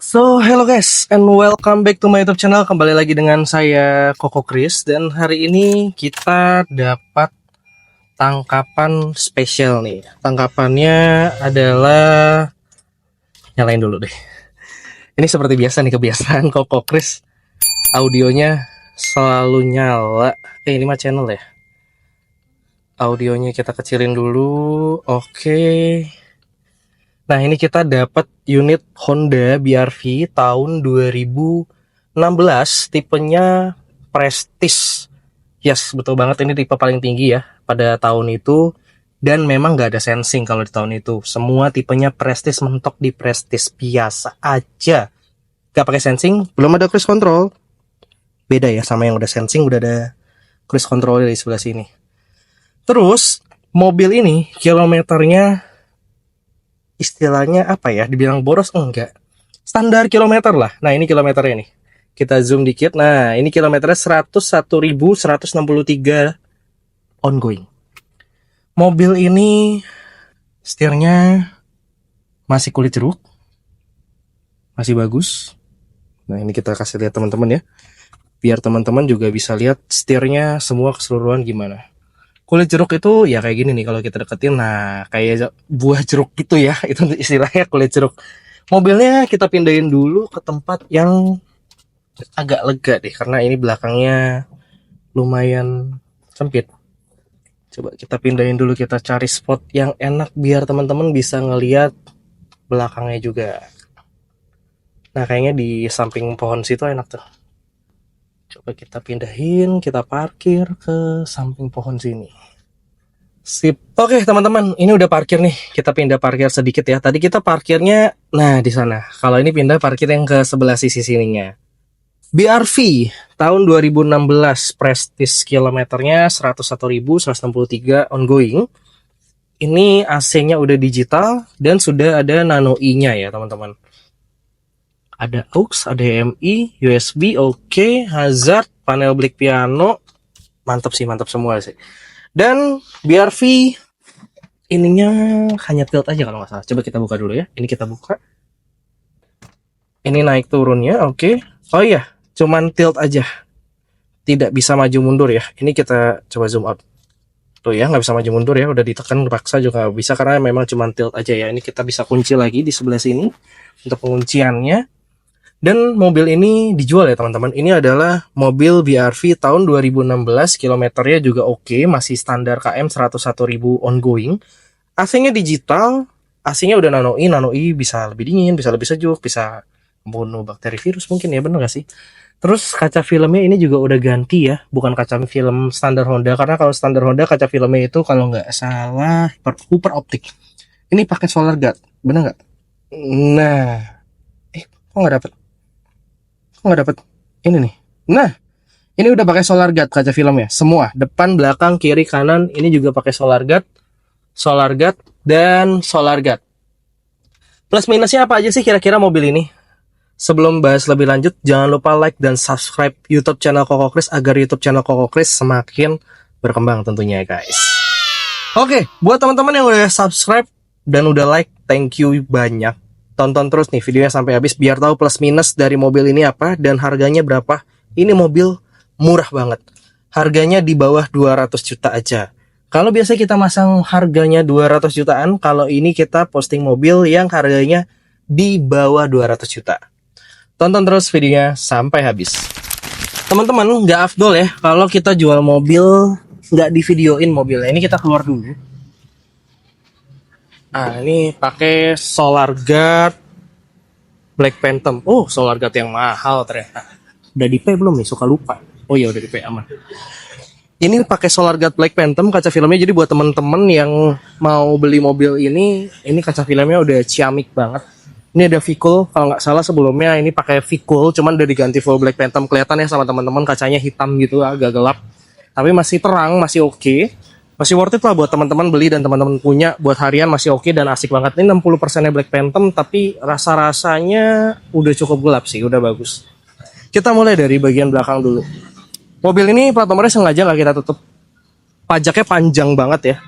Hello guys, and welcome back to my YouTube channel. Kembali lagi dengan saya Koko Chris, dan hari ini kita dapat tangkapan spesial nih. Tangkapannya adalah, nyalain dulu deh. Ini seperti biasa nih, kebiasaan Koko Chris, audionya selalu nyala. Ini mah channel ya. Audionya kita kecilin dulu. Oke. Nah, ini kita dapat unit Honda BR-V tahun 2016, tipenya Prestige. Yes, betul banget, ini tipe paling tinggi ya pada tahun itu. Dan memang nggak ada sensing kalau di tahun itu. Semua tipenya Prestige, mentok di Prestige biasa aja. Nggak pakai sensing, belum ada cruise control. Beda ya sama yang udah sensing, udah ada cruise control di sebelah sini. Terus, mobil ini kilometernya istilahnya apa ya, dibilang boros enggak, standar kilometer lah. Nah, ini kilometernya nih, kita zoom dikit. Nah, ini kilometernya 101.163 ongoing. Mobil ini setirnya masih kulit jeruk, masih bagus. Nah, ini kita kasih lihat teman-teman ya, biar teman-teman juga bisa lihat setirnya semua keseluruhan gimana. Kulit jeruk itu ya kayak gini nih kalau kita deketin, nah kayak buah jeruk gitu ya, itu istilahnya kulit jeruk. Mobilnya kita pindahin dulu ke tempat yang agak lega deh, karena ini belakangnya lumayan sempit. Coba kita pindahin dulu, kita cari spot yang enak biar teman-teman bisa ngeliat belakangnya juga. Nah, kayaknya di samping pohon situ enak tuh. Coba kita pindahin, kita parkir ke samping pohon sini. Sip. Oke teman-teman, ini udah parkir nih. Kita pindah parkir sedikit ya. Tadi kita parkirnya, nah di sana. Kalau ini pindah parkir yang ke sebelah sisi sininya. BR-V tahun 2016, Prestige, kilometernya 101.163 ongoing. Ini AC-nya udah digital dan sudah ada nano i-nya ya teman-teman. Ada aux, ada HDMI, USB, oke, hazard, panel black piano, mantap sih, mantap semua sih. Dan BR-V ininya hanya tilt aja kalau nggak salah. Coba kita buka dulu ya. Ini kita buka. Ini naik turunnya, oke. Oh iya, cuman tilt aja, tidak bisa maju mundur ya. Ini kita coba zoom out. Tuh ya, nggak bisa maju mundur ya. Udah ditekan paksa juga nggak bisa karena memang cuman tilt aja ya. Ini kita bisa kunci lagi di sebelah sini untuk pengunciannya. Dan mobil ini dijual ya teman-teman. Ini adalah mobil BR-V tahun 2016, kilometernya juga oke, masih standar KM 101.000 ongoing. AC-nya digital, AC-nya udah nano i bisa lebih dingin, bisa lebih sejuk, bisa membunuh bakteri virus mungkin ya, bener gak sih? Terus kaca filmnya ini juga udah ganti ya, bukan kaca film standar Honda, karena kalau standar Honda kaca filmnya itu kalau nggak salah Super Optik. Ini pakai solar guard, bener nggak? Nah, kok nggak dapet? Ini nih. Nah, ini udah pakai solar guard kaca filmnya semua, depan, belakang, kiri, kanan. Ini juga pakai solar guard, dan solar guard. Plus minusnya apa aja sih kira-kira mobil ini? Sebelum bahas lebih lanjut, jangan lupa like dan subscribe YouTube channel Koko Chris agar YouTube channel Koko Chris semakin berkembang tentunya guys. Oke, buat teman-teman yang udah subscribe dan udah like, thank you banyak. Tonton terus nih videonya sampai habis biar tahu plus minus dari mobil ini apa dan harganya berapa. Ini mobil murah banget. Harganya di bawah 200 juta aja. Kalau biasa kita masang harganya 200 jutaan, kalau ini kita posting mobil yang harganya di bawah 200 juta. Tonton terus videonya sampai habis. Teman-teman, nggak afdol ya kalau kita jual mobil nggak di videoin mobilnya. Ini kita keluar dulu. Nah, ini pakai solar guard Black Phantom. Oh, solar guard yang mahal ternyata. Udah di pay belum nih? Suka lupa. Oh iya, udah di pay, aman. Ini pakai solar guard Black Phantom kaca filmnya. Jadi buat temen-temen yang mau beli mobil ini kaca filmnya udah ciamik banget. Ini ada V-Cool, kalau nggak salah sebelumnya ini pakai V-Cool, cuman udah diganti full Black Phantom. Kelihatan ya sama teman-teman, kacanya hitam gitu, agak gelap. Tapi masih terang, masih oke. Masih worth it lah buat teman-teman beli dan teman-teman punya buat harian, masih oke dan asik banget. Ini 60%-nya Black Phantom, tapi rasa-rasanya udah cukup gelap sih, udah bagus. Kita mulai dari bagian belakang dulu. Mobil ini plat nomornya sengaja nggak kita tutup. Pajaknya panjang banget ya.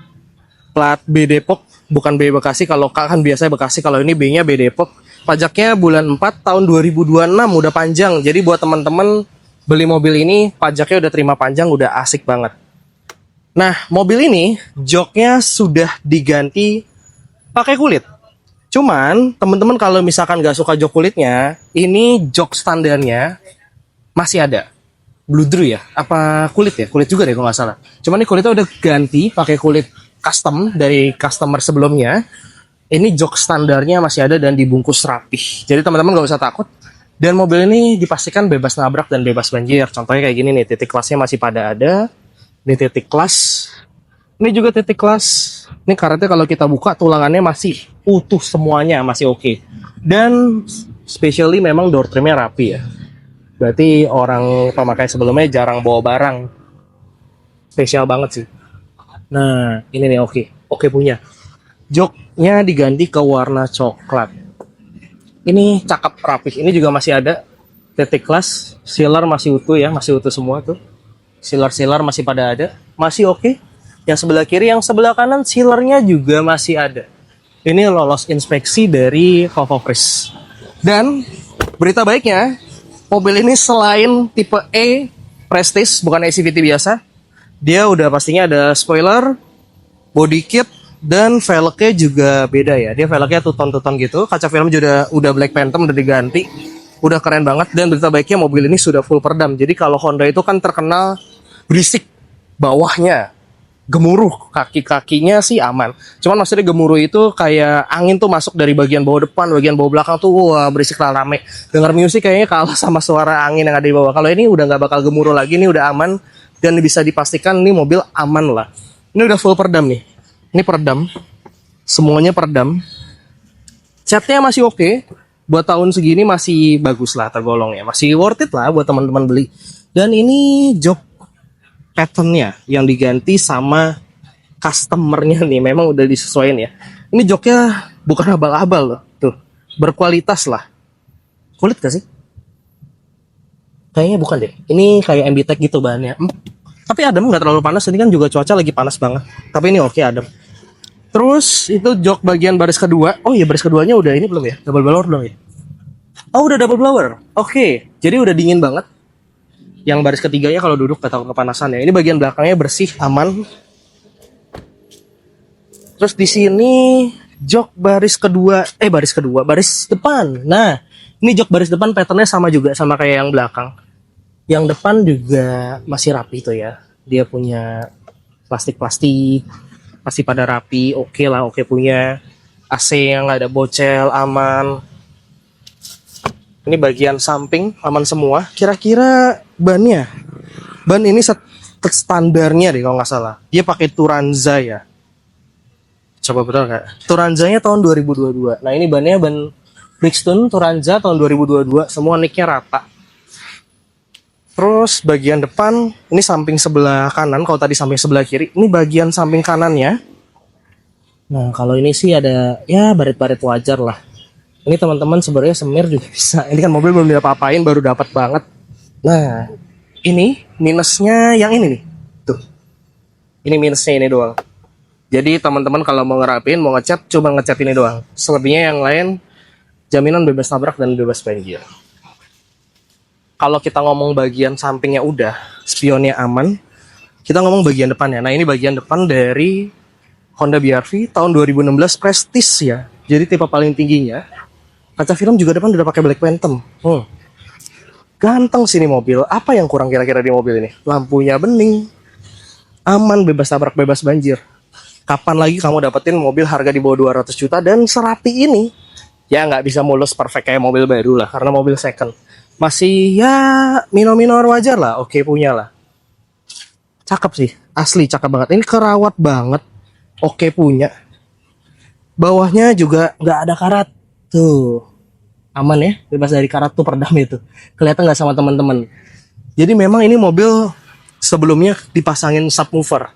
Plat B Depok, bukan B Bekasi. Kalau K kan biasanya Bekasi, kalau ini B-nya B Depok. Pajaknya bulan 4 tahun 2026, udah panjang. Jadi buat teman-teman beli mobil ini pajaknya udah terima panjang, udah asik banget. Nah, mobil ini joknya sudah diganti pakai kulit. Cuman teman-teman kalau misalkan nggak suka jok kulitnya, ini jok standarnya masih ada. Bludru ya? Apa kulit ya? Kulit juga deh kalau nggak salah. Cuman ini kulitnya udah ganti pakai kulit custom dari customer sebelumnya. Ini jok standarnya masih ada dan dibungkus rapih. Jadi teman-teman nggak usah takut. Dan mobil ini dipastikan bebas nabrak dan bebas banjir. Contohnya kayak gini nih, titik kelasnya masih pada ada. Ini titik kelas. Ini juga titik kelas. Ini karetnya kalau kita buka tulangannya masih utuh semuanya, masih oke. Dan especially memang door trimnya rapi ya. Berarti orang pemakai sebelumnya jarang bawa barang. Spesial banget sih. Nah, ini nih oke punya. Joknya diganti ke warna coklat. Ini cakep rapih. Ini juga masih ada titik kelas. Sealer masih utuh ya, masih utuh semua tuh. Sealer masih pada ada, masih oke. Yang sebelah kiri, yang sebelah kanan sealernya juga masih ada. Ini lolos inspeksi dari Volvo Fresh. Dan berita baiknya, mobil ini selain tipe E Prestige, bukan CVT biasa, dia udah pastinya ada spoiler, body kit, dan velgnya juga beda ya. Dia velgnya tuton-tuton gitu. Kaca film juga udah Black Phantom, udah diganti. Udah keren banget. Dan berita baiknya mobil ini sudah full peredam. Jadi kalau Honda itu kan terkenal berisik bawahnya, gemuruh, kaki-kakinya sih aman. Cuman maksudnya gemuruh itu kayak angin tuh masuk dari bagian bawah depan, bagian bawah belakang tuh wah berisik lah, rame. Dengar musik kayaknya kalah sama suara angin yang ada di bawah. Kalau ini udah nggak bakal gemuruh lagi, ini udah aman dan bisa dipastikan ini mobil aman lah. Ini udah full peredam nih. Ini peredam, semuanya peredam. Catnya masih oke. Buat tahun segini masih bagus lah, tergolong ya, masih worth it lah buat teman-teman beli. Dan ini jok patternnya yang diganti sama customernya nih, memang udah disesuaikan ya. Ini joknya bukan abal-abal loh, tuh berkualitas lah. Kulit gak sih? Kayaknya bukan deh. Ini kayak MB Tech gitu bahannya. Tapi adem, nggak terlalu panas. Ini kan juga cuaca lagi panas banget. Tapi ini oke adem. Terus itu jok bagian baris kedua. Oh iya, baris keduanya udah ini belum ya? Double blower belum ya? Oh udah double blower. Oke, jadi udah dingin banget. Yang baris ketiganya kalau duduk gak tahu kepanasan ya. Ini bagian belakangnya bersih, aman. Terus di sini jok baris baris depan. Nah, ini jok baris depan patternnya sama juga, sama kayak yang belakang. Yang depan juga masih rapi tuh ya. Dia punya plastik-plastik, masih pada rapi, oke lah, oke punya. AC yang nggak ada bocel, aman. Ini bagian samping aman semua. Kira-kira bannya, ban ini standarnya deh kalau nggak salah. Dia pakai Turanza ya. Coba betul nggak? Turanzanya tahun 2022. Nah ini bannya ban Bridgestone Turanza tahun 2022. Semua nicknya rata. Terus bagian depan, ini samping sebelah kanan. Kalau tadi samping sebelah kiri, ini bagian samping kanannya. Nah kalau ini sih ada ya baret-baret wajar lah. Ini teman-teman sebenarnya semir juga bisa. Ini kan mobil belum diapa-apain, baru dapat banget. Nah, ini minusnya yang ini nih. Tuh. Ini minusnya ini doang. Jadi teman-teman kalau mau ngerapin, mau ngecat, coba ngecat ini doang. Selebihnya yang lain, jaminan bebas nabrak dan bebas banjir. Kalau kita ngomong bagian sampingnya udah, spionnya aman. Kita ngomong bagian depannya. Nah, ini bagian depan dari Honda BR-V tahun 2016 Prestige ya. Jadi tipe paling tingginya. Kaca film juga depan udah pakai Black Phantom. Ganteng sih ini mobil. Apa yang kurang kira-kira di mobil ini? Lampunya bening. Aman, bebas tabrak, bebas banjir. Kapan lagi kamu dapetin mobil harga di bawah 200 juta dan serapi ini? Ya nggak bisa mulus perfect kayak mobil baru lah, karena mobil second. Masih ya minor-minor wajar lah, oke punya lah. Cakep sih, asli cakep banget. Ini kerawat banget, oke punya. Bawahnya juga nggak ada karat. Tuh, aman ya, bebas dari karat tuh, peredam itu. Kelihatan nggak sama teman-teman? Jadi memang ini mobil sebelumnya dipasangin subwoofer.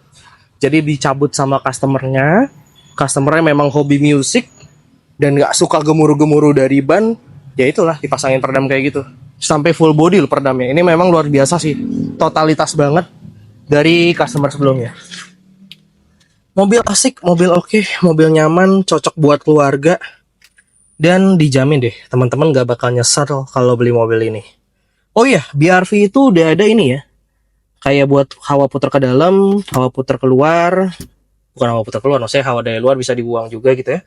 Jadi dicabut sama customernya. Customernya memang hobi musik dan nggak suka gemuruh-gemuruh dari ban. Ya itulah dipasangin peredam kayak gitu. Sampai full body loh peredamnya. Ini memang luar biasa sih. Totalitas banget dari customer sebelumnya. Mobil asik, mobil oke, mobil nyaman, cocok buat keluarga. Dan dijamin deh, teman-teman gak bakal nyesel kalau beli mobil ini. Oh iya, BRV itu udah ada ini ya. Kayak buat hawa putar ke dalam, hawa putar keluar. Bukan hawa putar keluar, maksudnya hawa dari luar bisa dibuang juga gitu ya.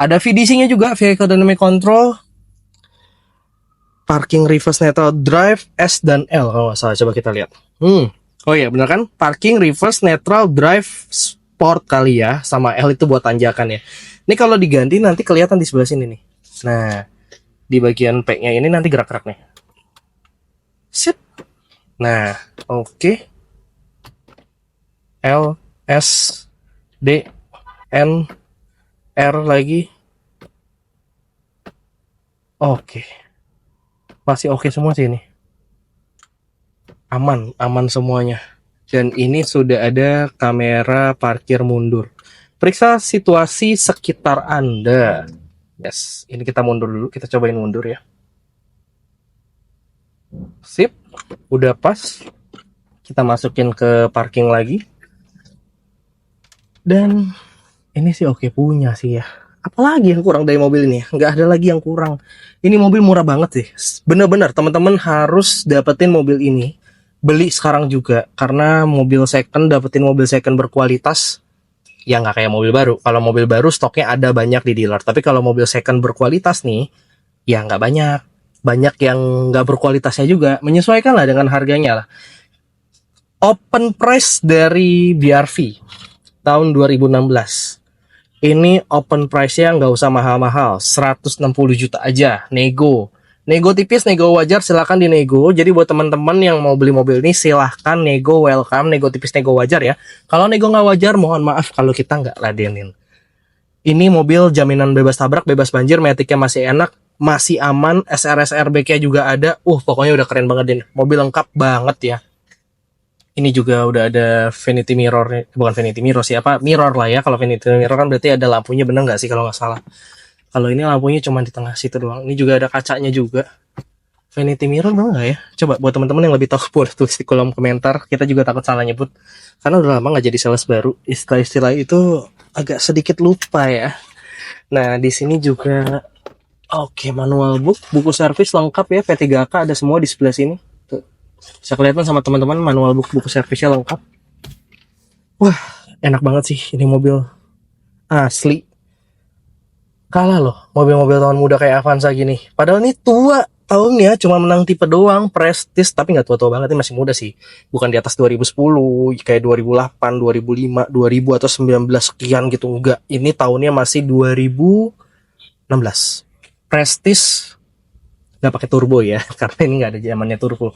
Ada VDC-nya juga, Vehicle Dynamic Control. Parking Reverse Neutral Drive S dan L kalau nggak salah. Coba kita lihat. Oh iya, benar kan? Parking Reverse Neutral Drive Sport kali ya. Sama L itu buat tanjakan ya. Ini kalau diganti nanti kelihatan di sebelah sini nih. Nah, di bagian P-nya ini nanti gerak-gerak nih. Sip. Nah, oke. L, S, D, N, R lagi. Oke. Masih oke semua sih ini. Aman semuanya. Dan ini sudah ada kamera parkir mundur. Periksa situasi sekitar Anda. Yes, ini kita mundur dulu. Kita cobain mundur ya. Sip, udah pas. Kita masukin ke parking lagi. Dan ini sih oke punya sih ya. Apalagi yang kurang dari mobil ini? Nggak ada lagi yang kurang. Ini mobil murah banget sih. Bener-bener teman-teman harus dapetin mobil ini. Beli sekarang juga. Karena mobil second, dapetin mobil second berkualitas. Ya nggak kayak mobil baru. Kalau mobil baru stoknya ada banyak di dealer. Tapi kalau mobil second berkualitas nih, ya nggak banyak. Banyak yang nggak berkualitasnya juga. Menyesuaikan lah dengan harganya lah. Open price dari BRV tahun 2016. Ini open price-nya nggak usah mahal-mahal, 160 juta aja, nego. Nego tipis, nego wajar, silahkan dinego. Jadi buat teman-teman yang mau beli mobil ini, silahkan nego, welcome, nego tipis, nego wajar ya. Kalau nego nggak wajar, mohon maaf kalau kita nggak ladenin. Ini mobil jaminan bebas tabrak, bebas banjir, metiknya masih enak, masih aman, SRS airbag-nya juga ada. Pokoknya udah keren banget, Din. Mobil lengkap banget ya. Ini juga udah ada vanity mirror, bukan vanity mirror siapa mirror lah ya. Kalau vanity mirror kan berarti ada lampunya, bener nggak sih kalau nggak salah. Kalau ini lampunya cuma di tengah situ doang. Ini juga ada kacanya juga. Vanity mirror bener nggak ya? Coba buat teman-teman yang lebih tahu boleh tulis di kolom komentar. Kita juga takut salah nyebut karena udah lama nggak jadi sales baru. Istilah-istilah itu agak sedikit lupa ya. Nah di sini juga oke, manual book, buku servis lengkap ya, P3K ada semua di sebelah sini. Bisa kelihatan sama teman-teman, manual buku servisnya lengkap. Wah, enak banget sih ini mobil. Asli. Kalah loh mobil-mobil tahun muda kayak Avanza gini. Padahal ini tua tahunnya, cuma menang tipe doang, Prestige, tapi nggak tua-tua banget, ini masih muda sih. Bukan di atas 2010, kayak 2008, 2005, 2000 atau 19 sekian gitu, enggak. Ini tahunnya masih 2016. Prestige nggak pakai turbo ya, karena ini nggak ada zamannya turbo.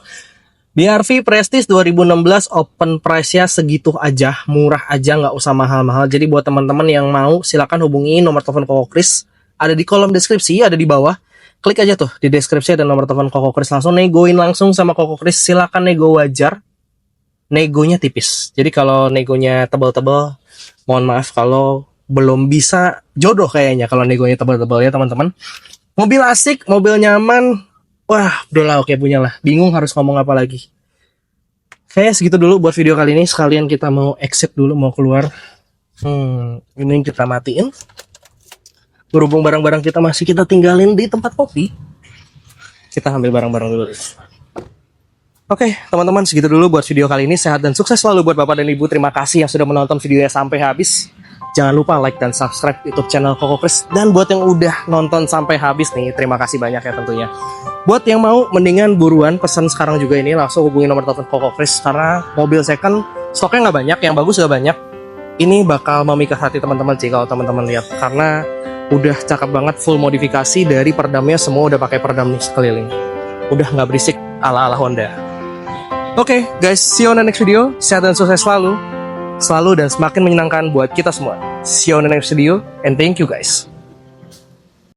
BRV Prestige 2016 open price-nya segitu aja, murah aja, nggak usah mahal-mahal. Jadi buat teman-teman yang mau, silakan hubungi nomor telepon Koko Kris, ada di kolom deskripsi, ada di bawah. Klik aja tuh di deskripsi ada nomor telepon Koko Kris, langsung negoin langsung sama Koko Kris. Silakan nego wajar, negonya tipis. Jadi kalau negonya tebal-tebal, mohon maaf kalau belum bisa jodoh kayaknya kalau negonya tebal-tebal ya teman-teman. Mobil asik, mobil nyaman. Wah, udah lah oke punya lah. Bingung harus ngomong apa lagi. Oke, segitu dulu buat video kali ini. Sekalian kita mau exit dulu, mau keluar. Ini kita matiin. Berhubung barang-barang kita masih kita tinggalin di tempat kopi, kita ambil barang-barang dulu. Oke, teman-teman, segitu dulu buat video kali ini. Sehat dan sukses selalu buat Bapak dan Ibu. Terima kasih yang sudah menonton videonya sampai habis. Jangan lupa like dan subscribe YouTube channel Koko Kris. Dan buat yang udah nonton sampai habis nih, terima kasih banyak ya tentunya. Buat yang mau, mendingan buruan pesan sekarang juga ini, langsung hubungi nomor telepon Koko Kris. Karena mobil second stoknya nggak banyak, yang bagus nggak banyak. Ini bakal memikat hati teman-teman sih kalau teman-teman lihat. Karena udah cakep banget, full modifikasi dari peredamnya semua udah pakai peredam nih sekeliling. Udah nggak berisik ala-ala Honda. Oke, guys, see you on the next video. Sehat dan sukses selalu dan semakin menyenangkan buat kita semua. See you on the next video and thank you guys.